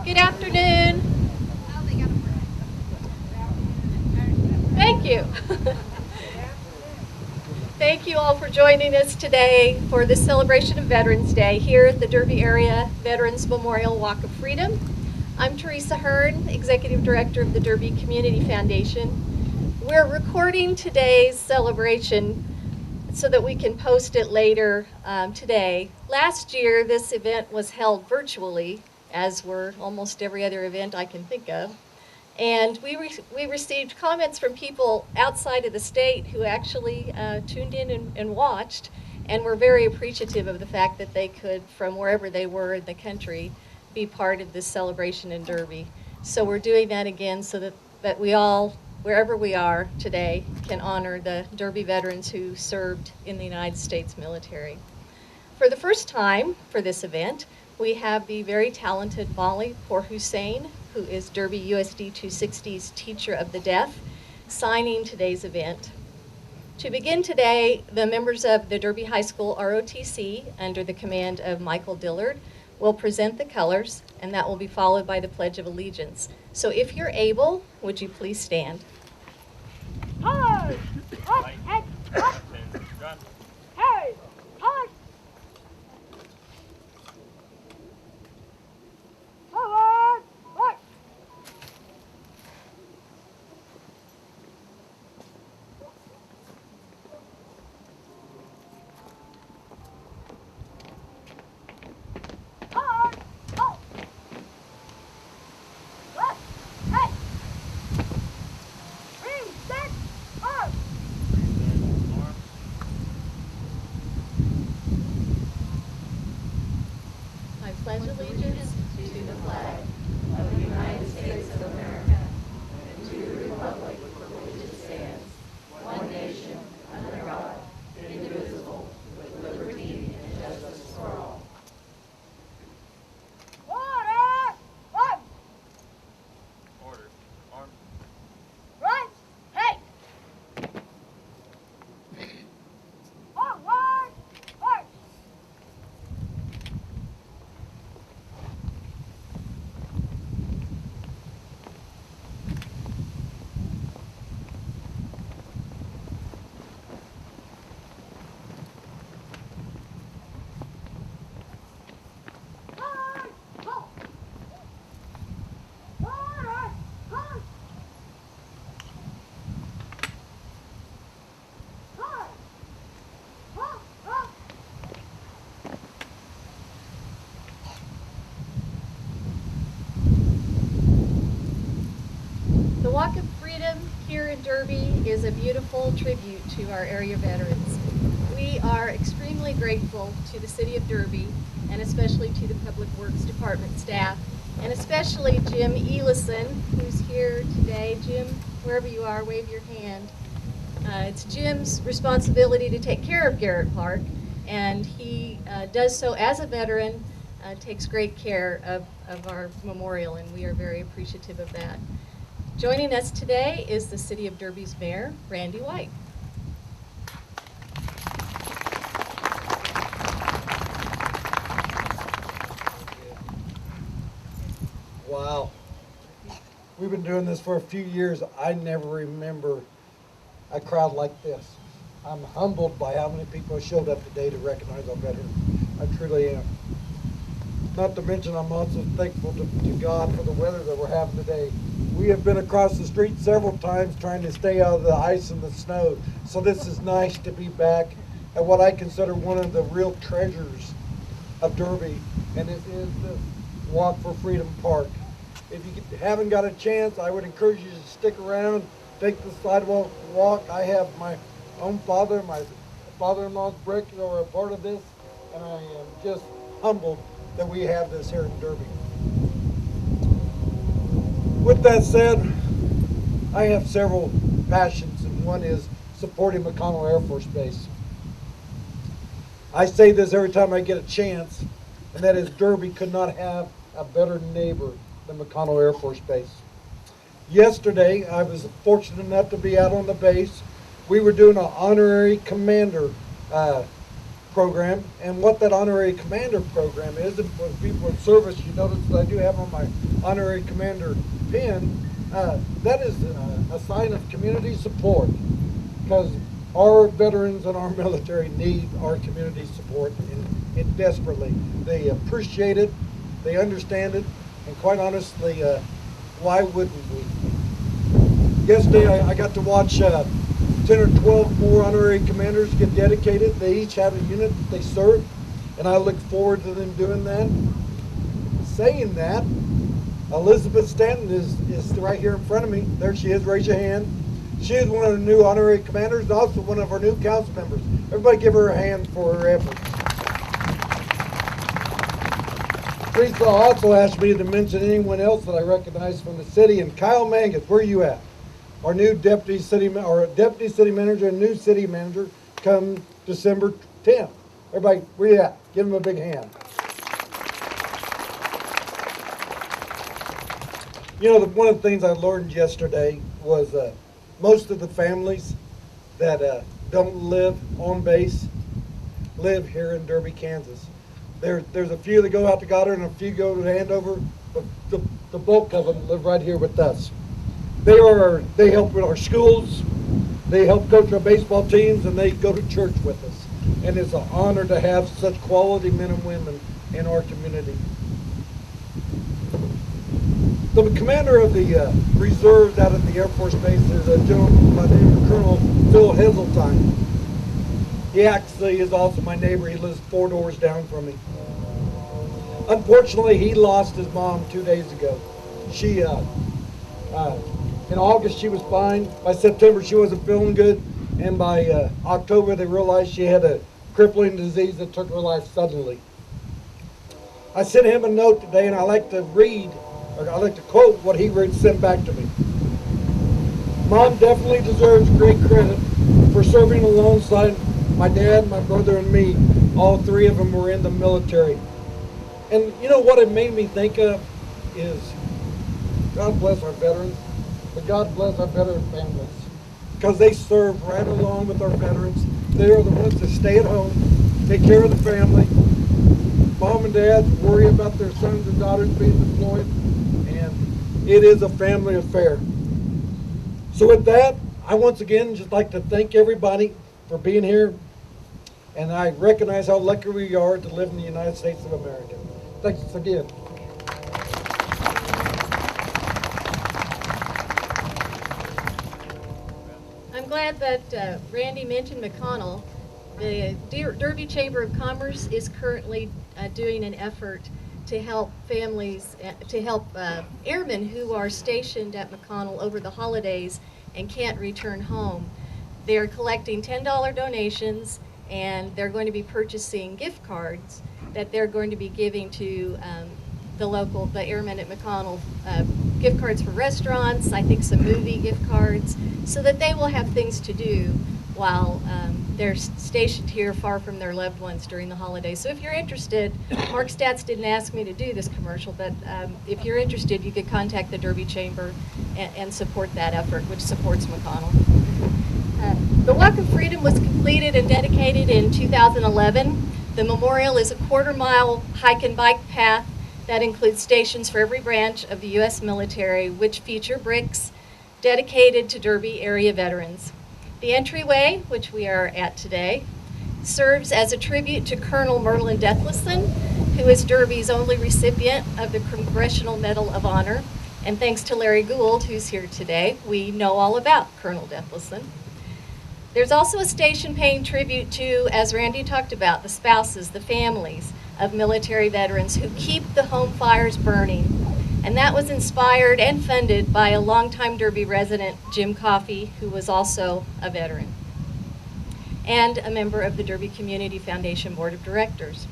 Good afternoon. Thank you. Thank you all for joining us today for the celebration of Veterans Day here at the Derby Area Veterans Memorial Walk of Freedom. I'm Theresa Hearn, Executive Director of the Derby Community Foundation. We're recording today's celebration so that we can post it later today. Last year, this event was held virtually, as were almost every other event I can think of. And we received comments from people outside of the state who actually tuned in and watched, and were very appreciative of the fact that they could, from wherever they were in the country, be part of this celebration in Derby. So we're doing that again so that we all, wherever we are today, can honor the Derby veterans who served in the United States military. For the first time for this event, we have the very talented Molly Pour-Hussein, who is Derby USD 260's Teacher of the Deaf, signing today's event. To begin today, the members of the Derby High School ROTC, under the command of Michael Dillard, will present the colors, and that will be followed by the Pledge of Allegiance. So if you're able, would you please stand? Hey! Hey! Hey! Forward! Right! Forward! Oh! Left! Hey! Reset! Arm! I pledge allegiance to the flag of the United States of America and to the republic for which it stands, one nation, under God, indivisible, with liberty and justice for all. Order! One! Order. Arm. Right! Hey! Forward! March! Forward! Halt! Order! Halt! Halt! Halt! Halt! The Walk of Freedom here in Derby is a beautiful tribute to our area veterans. We are extremely grateful to the City of Derby, and especially to the Public Works Department staff, and especially Jim Elison, who's here today. Jim, wherever you are, wave your hand. It's Jim's responsibility to take care of Garrett Park, and he does so as a veteran, takes great care of our memorial, and we are very appreciative of that. Joining us today is the City of Derby's Mayor, Randy White. Wow. We've been doing this for a few years. I never remember a crowd like this. I'm humbled by how many people showed up today to recognize our veterans. I truly am. Not to mention, I'm also thankful to God for the weather that we're having today. We have been across the street several times trying to stay out of the ice and the snow. So this is nice to be back at what I consider one of the real treasures of Derby, and it is the Walk for Freedom Park. If you haven't got a chance, I would encourage you to stick around, take the sidewalk walk. I have my own father, my father-in-law's brick are a part of this, and I am just humbled that we have this here in Derby. With that said, I have several passions, and one is supporting Mcconnell Air Force Base. I say this every time I get a chance, and that is Derby could not have a better neighbor than Mcconnell Air Force Base. Yesterday, I was fortunate enough to be out on the base. We were doing an honorary commander program, and what that honorary commander program is. And for people in service, you notice that I do have on my honorary commander pin. That is a sign of community support, because our veterans and our military need our community support and desperately. They appreciate it, they understand it, and quite honestly, why wouldn't we? Yesterday, I got to watch 10 or 12 more honorary commanders get dedicated. They each have a unit that they serve, and I look forward to them doing that. Saying that, Elizabeth Stanton is right here in front of me. There she is, raise your hand. She is one of the new honorary commanders and also one of our new council members. Everybody give her a hand for her efforts. Theresa also asked me to mention anyone else that I recognize from the city, and Kyle Mangus, where are you at? Our new deputy city manager and new city manager come December 10th. Everybody, where you at? Give them a big hand. You know, one of the things I learned yesterday was most of the families that don't live on base live here in Derby, Kansas. There's a few that go out to Goddard and a few go to Andover, but the bulk of them live right here with us. They help with our schools, they help coach our baseball teams, and they go to church with us. And it's an honor to have such quality men and women in our community. The commander of the reserves out at the Air Force Base is a gentleman by the name of Colonel Phil Heseltine. He actually is also my neighbor. He lives 4 doors down from me. Unfortunately, he lost his mom 2 days ago. She, in August, she was fine. By September, she wasn't feeling good. And by October, they realized she had a crippling disease that took her life suddenly. I sent him a note today, and I like to quote what he sent back to me. Mom definitely deserves great credit for serving alongside my dad, my brother, and me. All 3 of them were in the military. And you know what it made me think of is, God bless our veterans, but God bless our veteran families, because they serve right along with our veterans. They are the ones that stay at home, take care of the family. Mom and dad worry about their sons and daughters being deployed, and it is a family affair. So with that, I once again just like to thank everybody for being here, and I recognize how lucky we are to live in the United States of America. Thanks again. I'm glad that Randy mentioned Mcconnell. The Derby Chamber of Commerce is currently doing an effort to help families, to help airmen who are stationed at Mcconnell over the holidays and can't return home. They're collecting $10 donations, and they're going to be purchasing gift cards that they're going to be giving to the airmen at McConnell, gift cards for restaurants, I think some movie gift cards, so that they will have things to do while they're stationed here far from their loved ones during the holidays. So if you're interested, Mark Statz didn't ask me to do this commercial, but if you're interested, you could contact the Derby Chamber and support that effort, which supports McConnell. The Walk of Freedom was completed and dedicated in 2011. The memorial is a 1/4-mile hike and bike path that includes stations for every branch of the U.S. military, which feature bricks dedicated to Derby area veterans. The entryway, which we are at today, serves as a tribute to Colonel Merlin Deathlison, who is Derby's only recipient of the Congressional Medal of Honor. And thanks to Larry Gould, who's here today, we know all about Colonel Deathlison. There's also a station paying tribute to, as Randy talked about, the spouses, the families of military veterans who keep the home fires burning. And that was inspired and funded by a longtime Derby resident, Jim Coffey, who was also a veteran and a member of the Derby Community Foundation Board of Directors.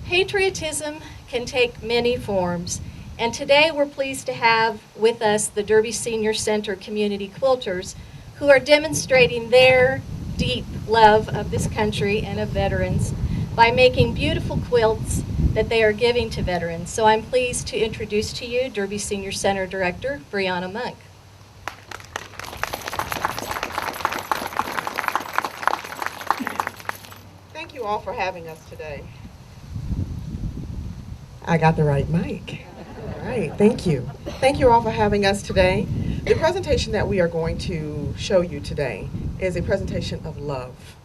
Patriotism can take many forms, and today we're pleased to have with us the Derby Senior Center community quilters, who are demonstrating their deep love of this country and of veterans by making beautiful quilts that they are giving to veterans. So I'm pleased to introduce to you Derby Senior Center Director, Brianna Monk. Thank you all for having us today. I got the right mic. All right, thank you. Thank you all for having us today. The presentation that we are going to show you today is a presentation of love.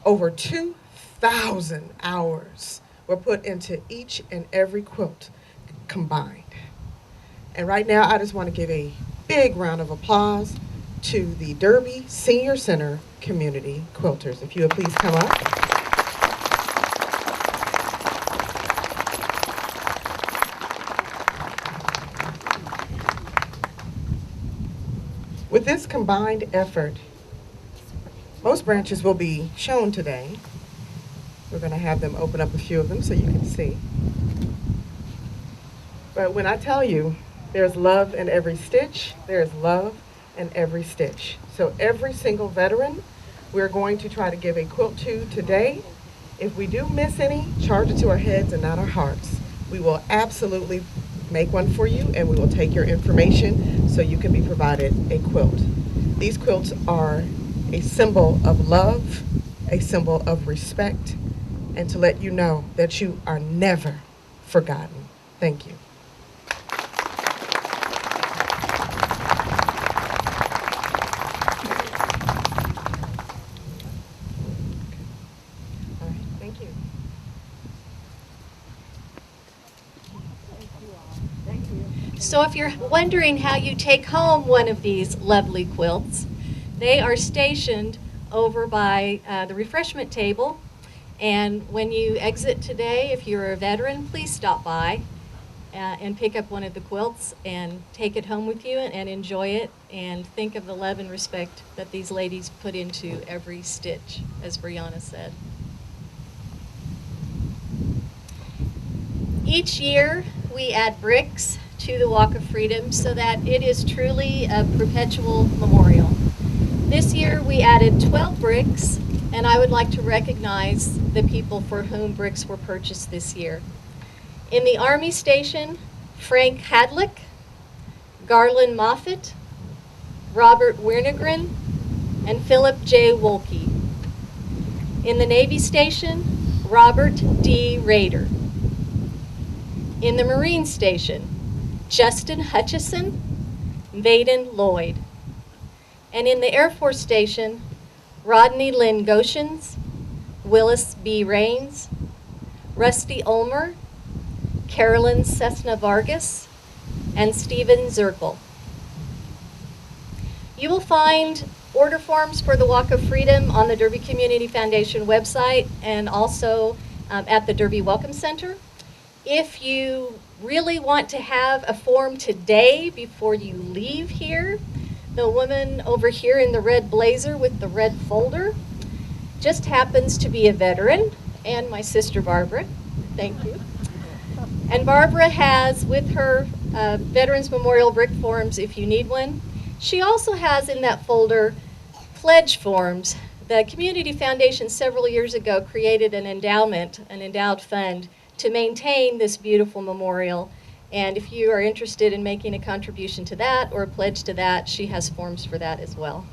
Over 2,000 hours were put into each and every quilt combined. And right now, I just want to give a big round of applause to the Derby Senior Center Community Quilters. If you would please come up. With this combined effort, most branches will be shown today. We're going to have them open up a few of them so you can see. But when I tell you there's love in every stitch, there's love in every stitch. So every single veteran, we're going to try to give a quilt to today. If we do miss any, charge it to our heads and not our hearts. We will absolutely make one for you, and we will take your information so you can be provided a quilt. These quilts are a symbol of love, a symbol of respect, and to let you know that you are never forgotten. Thank you. All right, thank you. So if you're wondering how you take home one of these lovely quilts, they are stationed over by the refreshment table. And when you exit today, if you're a veteran, please stop by and pick up one of the quilts and take it home with you and enjoy it, and think of the love and respect that these ladies put into every stitch, as Brianna said. Each year, we add bricks to the Walk of Freedom so that it is truly a perpetual memorial. This year, we added 12 bricks, and I would like to recognize the people for whom bricks were purchased this year. In the Army Station, Frank Hadlick, Garland Moffitt, Robert Wernegren, and Philip J. Wolke. In the Navy Station, Robert D. Rader. In the Marine Station, Justin Hutchison, Vaden Lloyd. And in the Air Force Station, Rodney Lynn Goshens, Willis B. Rains, Rusty Ulmer, Carolyn Cessna Vargas, and Stephen Zirkle. You will find order forms for the Walk of Freedom on the Derby Community Foundation website, and also at the Derby Welcome Center. If you really want to have a form today before you leave here, the woman over here in the red blazer with the red folder just happens to be a veteran, and my sister Barbara. Thank you. And Barbara has with her Veterans Memorial brick forms if you need one. She also has in that folder pledge forms. The Community Foundation several years ago created an endowment, an endowed fund, to maintain this beautiful memorial. And if you are interested in making a contribution to that or a pledge to that, she has forms for that as well.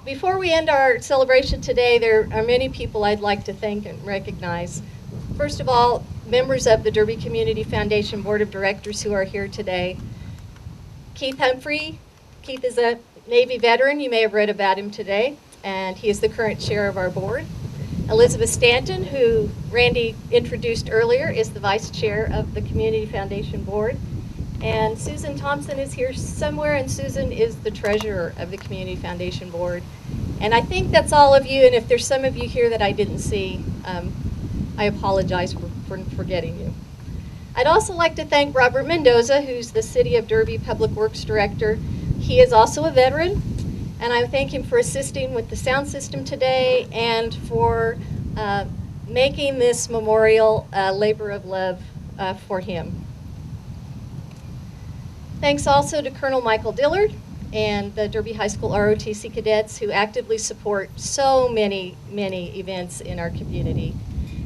Before we end our celebration today, there are many people I'd like to thank and recognize. First of all, members of the Derby Community Foundation Board of Directors who are here today. Keith Humphrey. Keith is a Navy veteran. You may have read about him today, and he is the current chair of our board. Elizabeth Stanton, who Randy introduced earlier, is the vice chair of the Community Foundation Board. And Susan Thompson is here somewhere, and Susan is the treasurer of the Community Foundation Board. And I think that's all of you, and if there's some of you here that I didn't see, I apologize for forgetting you. I'd also like to thank Robert Mendoza, who's the City of Derby Public Works Director. He is also a veteran, and I thank him for assisting with the sound system today and for making this memorial a labor of love for him. Thanks also to Colonel Michael Dillard and the Derby High School ROTC cadets who actively support so many events in our community.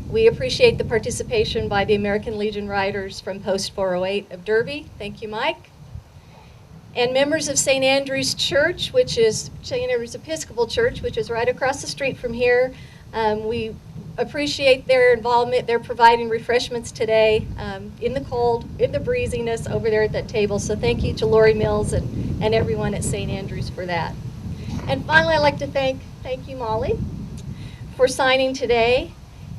We appreciate the participation by the American Legion Riders from Post 408 of Derby. Thank you, Mike. And members of St. Andrew's Church, which is St. Andrew's Episcopal Church, which is right across the street from here. We appreciate their involvement. They're providing refreshments today in the cold, in the breeziness over there at that table. So thank you to Lori Mills and everyone at St. Andrews for that. And finally, I'd like to thank you, Molly, for signing today,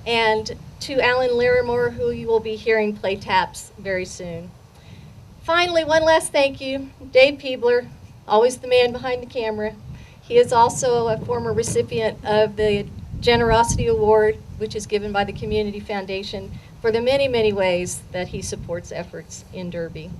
and to Alan Larimore, who you will be hearing play taps very soon. Finally, one last thank you, Dave Peebler, always the man behind the camera. He is also a former recipient of the Generosity Award, which is given by the Community Foundation, for the many, many ways that he supports efforts in Derby.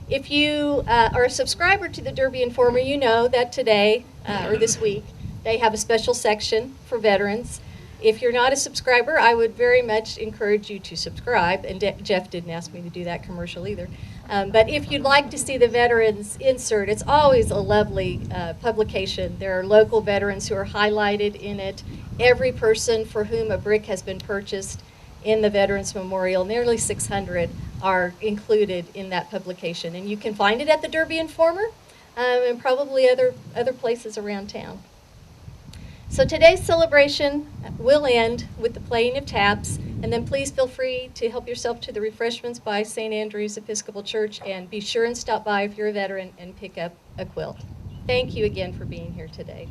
If you are a subscriber to the Derby Informer, you know that today, or this week, they have a special section for veterans. If you're not a subscriber, I would very much encourage you to subscribe, and Jeff didn't ask me to do that commercial either. But if you'd like to see the veterans insert, it's always a lovely publication. There are local veterans who are highlighted in it. Every person for whom a brick has been purchased in the Veterans Memorial, nearly 600, are included in that publication. And you can find it at the Derby Informer and probably other places around town. So today's celebration will end with the playing of taps, and then please feel free to help yourself to the refreshments by St. Andrews Episcopal Church, and be sure and stop by if you're a veteran and pick up a quilt. Thank you again for being here today.